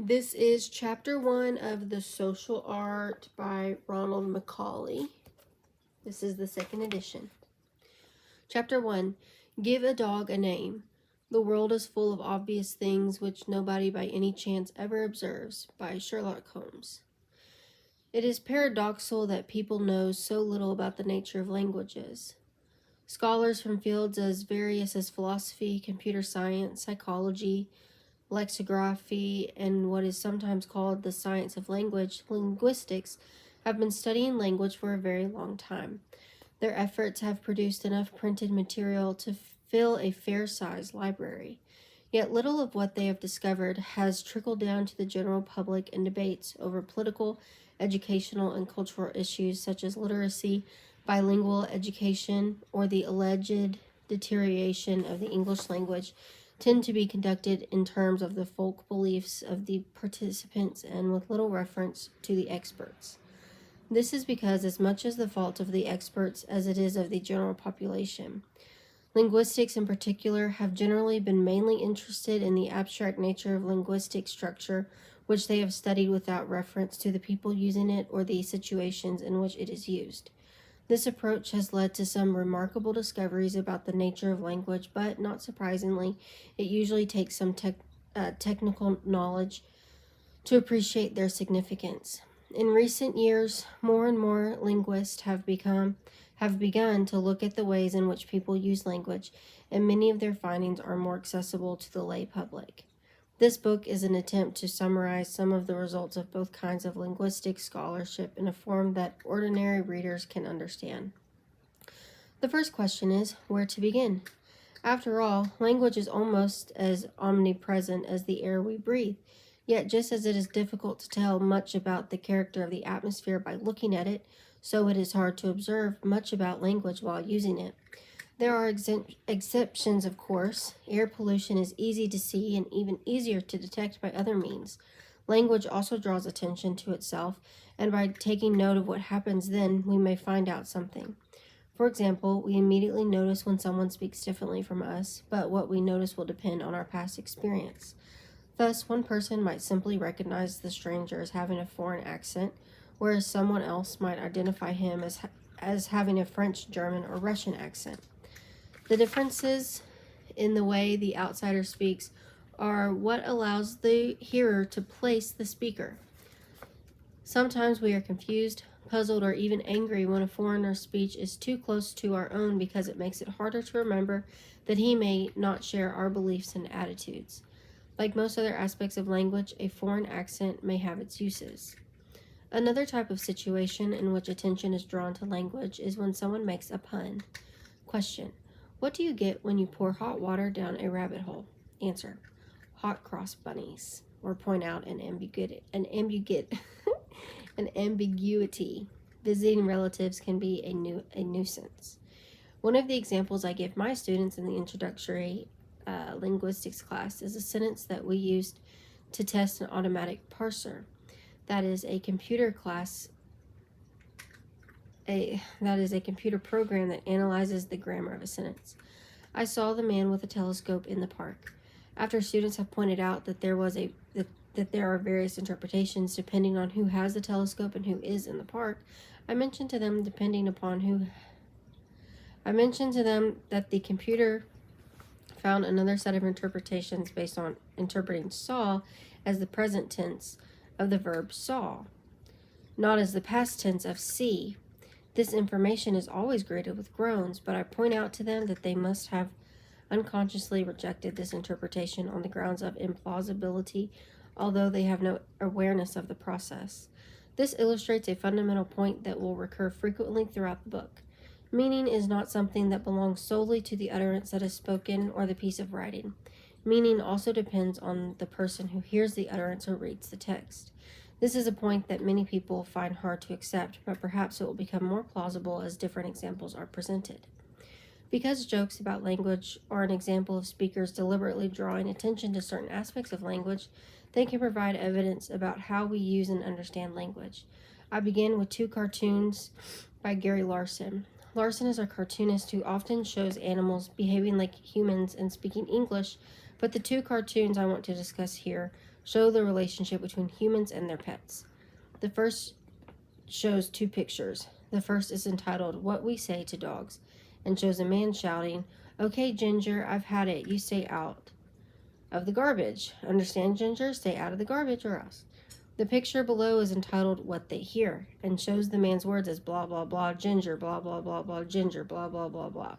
This is chapter 1 of The Social Art by Ronald Macaulay. This is the second edition. Chapter 1. Give a dog a name. The world is full of obvious things which nobody by any chance ever observes, by Sherlock Holmes. It is paradoxical that people know so little about the nature of languages. Scholars from fields as various as philosophy, computer science, psychology, lexicography, and what is sometimes called the science of language, linguistics, have been studying language for a very long time. Their efforts have produced enough printed material to fill a fair-sized library. Yet little of what they have discovered has trickled down to the general public in debates over political, educational, and cultural issues such as literacy, bilingual education, or the alleged deterioration of the English language tend to be conducted in terms of the folk beliefs of the participants and with little reference to the experts. This is because as much as the fault of the experts as it is of the general population. Linguistics in particular have generally been mainly interested in the abstract nature of linguistic structure, which they have studied without reference to the people using it or the situations in which it is used. This approach has led to some remarkable discoveries about the nature of language, but, not surprisingly, it usually takes some technical knowledge to appreciate their significance. In recent years, more and more linguists have begun to look at the ways in which people use language, and many of their findings are more accessible to the lay public. This book is an attempt to summarize some of the results of both kinds of linguistic scholarship in a form that ordinary readers can understand. The first question is, where to begin? After all, language is almost as omnipresent as the air we breathe. Yet just as it is difficult to tell much about the character of the atmosphere by looking at it, so it is hard to observe much about language while using it. There are exceptions, of course. Air pollution is easy to see and even easier to detect by other means. Language also draws attention to itself, and by taking note of what happens then, we may find out something. For example, we immediately notice when someone speaks differently from us, but what we notice will depend on our past experience. Thus, one person might simply recognize the stranger as having a foreign accent, whereas someone else might identify him as having a French, German, or Russian accent. The differences in the way the outsider speaks are what allows the hearer to place the speaker. Sometimes we are confused, puzzled, or even angry when a foreigner's speech is too close to our own because it makes it harder to remember that he may not share our beliefs and attitudes. Like most other aspects of language, a foreign accent may have its uses. Another type of situation in which attention is drawn to language is when someone makes a pun. Question: what do you get when you pour hot water down a rabbit hole? Answer: hot cross bunnies. Or point out an ambiguity. Visiting relatives can be a nuisance. One of the examples I give my students in the introductory linguistics class is a sentence that we used to test an automatic parser. That is a computer program that analyzes the grammar of a sentence. I saw the man with a telescope in the park. After students have pointed out that there are various interpretations depending on who has the telescope and who is in the park, I mentioned to them that the computer found another set of interpretations based on interpreting saw as the present tense of the verb saw, not as the past tense of see. This information is always greeted with groans, but I point out to them that they must have unconsciously rejected this interpretation on the grounds of implausibility, although they have no awareness of the process. This illustrates a fundamental point that will recur frequently throughout the book. Meaning is not something that belongs solely to the utterance that is spoken or the piece of writing. Meaning also depends on the person who hears the utterance or reads the text. This is a point that many people find hard to accept, but perhaps it will become more plausible as different examples are presented. Because jokes about language are an example of speakers deliberately drawing attention to certain aspects of language, they can provide evidence about how we use and understand language. I begin with 2 cartoons by Gary Larson. Larson is a cartoonist who often shows animals behaving like humans and speaking English, but the 2 cartoons I want to discuss here show the relationship between humans and their pets. The first shows two pictures. The first is entitled What We Say to Dogs and shows a man shouting, "Okay, Ginger, I've had it. You stay out of the garbage. Understand, Ginger? Stay out of the garbage or else." The picture below is entitled What They Hear and shows the man's words as blah, blah, blah, Ginger, blah, blah, blah, blah, Ginger, blah, blah, blah, blah.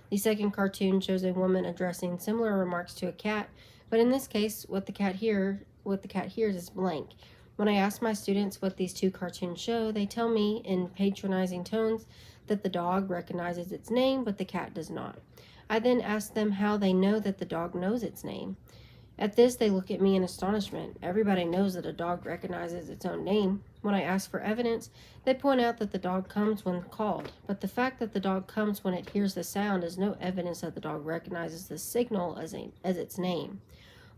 The second cartoon shows a woman addressing similar remarks to a cat, but in this case, what the cat hears is blank. When I ask my students what these two cartoons show, they tell me in patronizing tones that the dog recognizes its name, but the cat does not. I then ask them how they know that the dog knows its name. At this, they look at me in astonishment. Everybody knows that a dog recognizes its own name. When I ask for evidence, they point out that the dog comes when called, but the fact that the dog comes when it hears the sound is no evidence that the dog recognizes the signal as its name.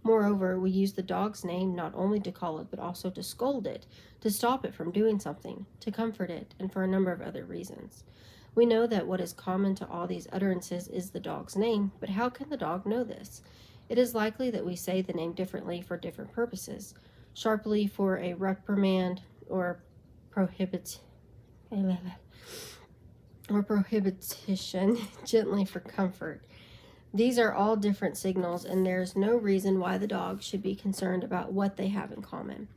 Moreover, we use the dog's name not only to call it, but also to scold it, to stop it from doing something, to comfort it, and for a number of other reasons. We know that what is common to all these utterances is the dog's name, but how can the dog know this? It is likely that we say the name differently for different purposes. Sharply for a reprimand or prohibition, gently for comfort. These are all different signals, and there is no reason why the dog should be concerned about what they have in common.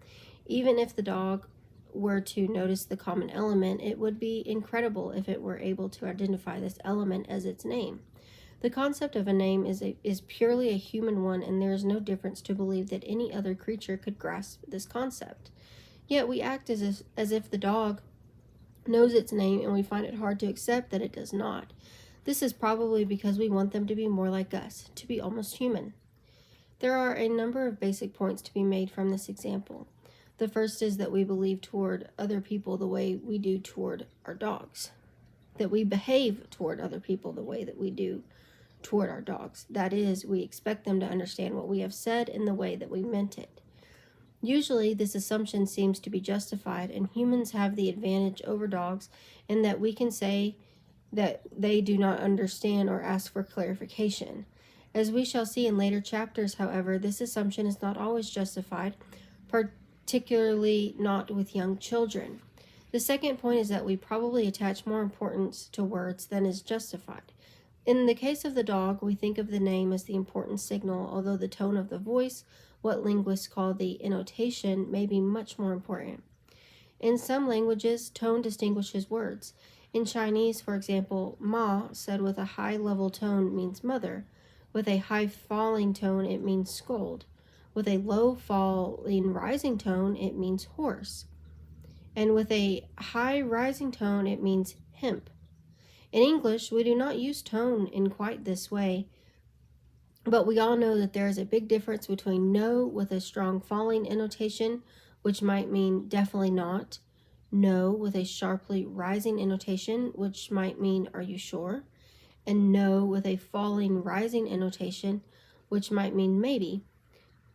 Even if the dog were to notice the common element, it would be incredible if it were able to identify this element as its name. The concept of a name is purely a human one, and there is no difference to believe that any other creature could grasp this concept. Yet we act as if the dog knows its name, and we find it hard to accept that it does not. This is probably because we want them to be more like us, to be almost human. There are a number of basic points to be made from this example. The first is that we believe toward other people the way we do toward our dogs. That we behave toward other people the way that we do toward our dogs. That is, we expect them to understand what we have said in the way that we meant it. Usually, this assumption seems to be justified, and humans have the advantage over dogs in that we can say that they do not understand or ask for clarification. As we shall see in later chapters, however, this assumption is not always justified, particularly not with young children. The second point is that we probably attach more importance to words than is justified. In the case of the dog, we think of the name as the important signal, although the tone of the voice, what linguists call the intonation, may be much more important. In some languages, tone distinguishes words. In Chinese, for example, ma said with a high level tone means mother. With a high falling tone, it means scold. With a low falling rising tone, it means horse. And with a high rising tone, it means hemp. In English, we do not use tone in quite this way, but we all know that there is a big difference between no with a strong falling intonation, which might mean definitely not, no with a sharply rising intonation, which might mean are you sure, and no with a falling rising intonation, which might mean maybe.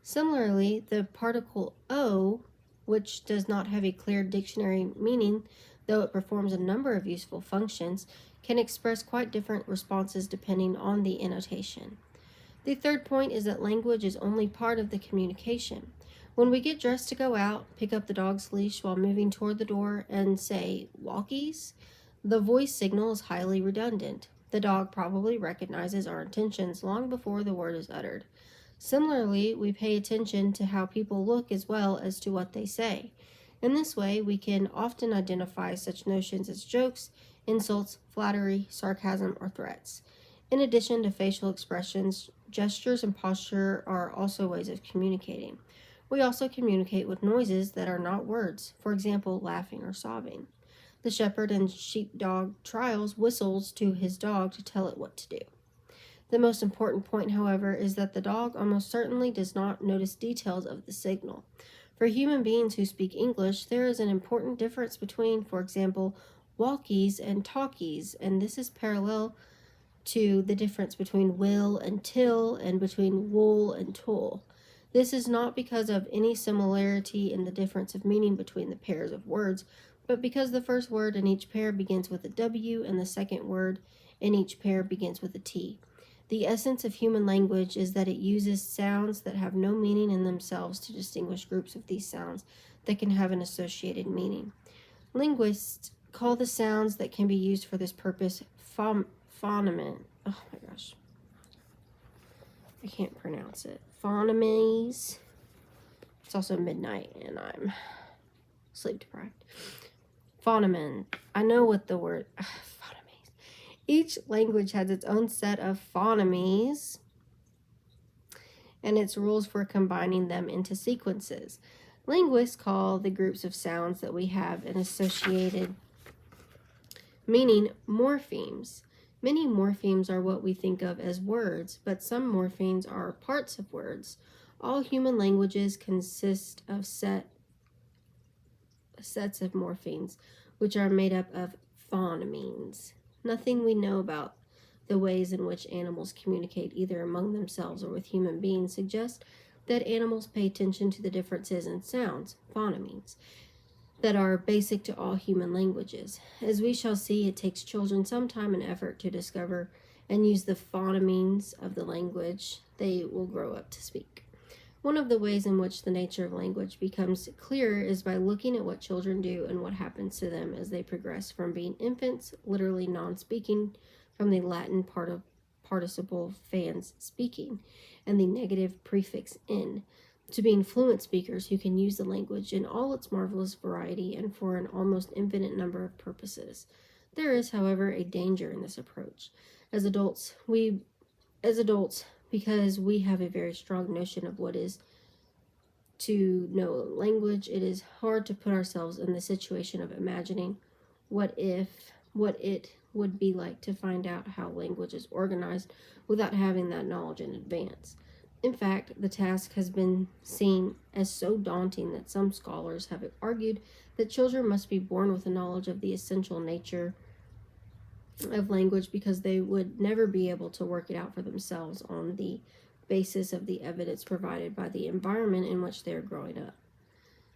Similarly, the particle o, which does not have a clear dictionary meaning, though it performs a number of useful functions, can express quite different responses depending on the intonation. The third point is that language is only part of the communication. When we get dressed to go out, pick up the dog's leash while moving toward the door, and say, "walkies," the voice signal is highly redundant. The dog probably recognizes our intentions long before the word is uttered. Similarly, we pay attention to how people look as well as to what they say. In this way, we can often identify such notions as jokes, insults, flattery, sarcasm, or threats. In addition to facial expressions, gestures and posture are also ways of communicating. We also communicate with noises that are not words, for example, laughing or sobbing. The shepherd in Sheepdog Trials whistles to his dog to tell it what to do. The most important point, however, is that the dog almost certainly does not notice details of the signal. For human beings who speak English, there is an important difference between, for example, walkies and talkies, and this is parallel to the difference between will and till and between wool and tulle. This is not because of any similarity in the difference of meaning between the pairs of words, but because the first word in each pair begins with a W and the second word in each pair begins with a T. The essence of human language is that it uses sounds that have no meaning in themselves to distinguish groups of these sounds that can have an associated meaning. Linguists call the sounds that can be used for this purpose phonemes. Oh my gosh. I can't pronounce it. Phonemes. It's also midnight and I'm sleep deprived. Phonemes. I know what the word phonemes. Each language has its own set of phonemes and its rules for combining them into sequences. Linguists call the groups of sounds that we have an associated meaning morphemes. Many morphemes are what we think of as words, but some morphemes are parts of words. All human languages consist of sets of morphemes, which are made up of phonemes. Nothing we know about the ways in which animals communicate either among themselves or with human beings suggests that animals pay attention to the differences in sounds, phonemes, that are basic to all human languages. As we shall see, it takes children some time and effort to discover and use the phonemes of the language they will grow up to speak. One of the ways in which the nature of language becomes clearer is by looking at what children do and what happens to them as they progress from being infants, literally non-speaking, from the Latin participle fans, speaking, and the negative prefix in, to being fluent speakers who can use the language in all its marvelous variety and for an almost infinite number of purposes. There is, however, a danger in this approach. As adults, because we have a very strong notion of what is to know language, it is hard to put ourselves in the situation of imagining what it would be like to find out how language is organized without having that knowledge in advance. In fact, the task has been seen as so daunting that some scholars have argued that children must be born with a knowledge of the essential nature of language because they would never be able to work it out for themselves on the basis of the evidence provided by the environment in which they are growing up.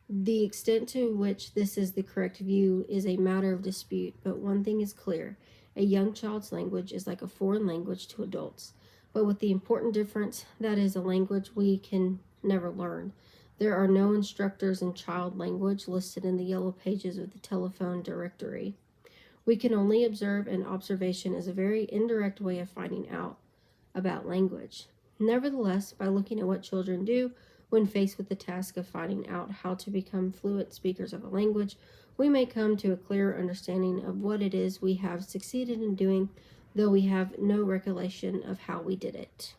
The extent to which this is the correct view is a matter of dispute, but one thing is clear. A young child's language is like a foreign language to adults, but with the important difference that is a language we can never learn. There are no instructors in child language listed in the yellow pages of the telephone directory. We can only observe, and observation is a very indirect way of finding out about language. Nevertheless, by looking at what children do when faced with the task of finding out how to become fluent speakers of a language, we may come to a clearer understanding of what it is we have succeeded in doing, though we have no recollection of how we did it.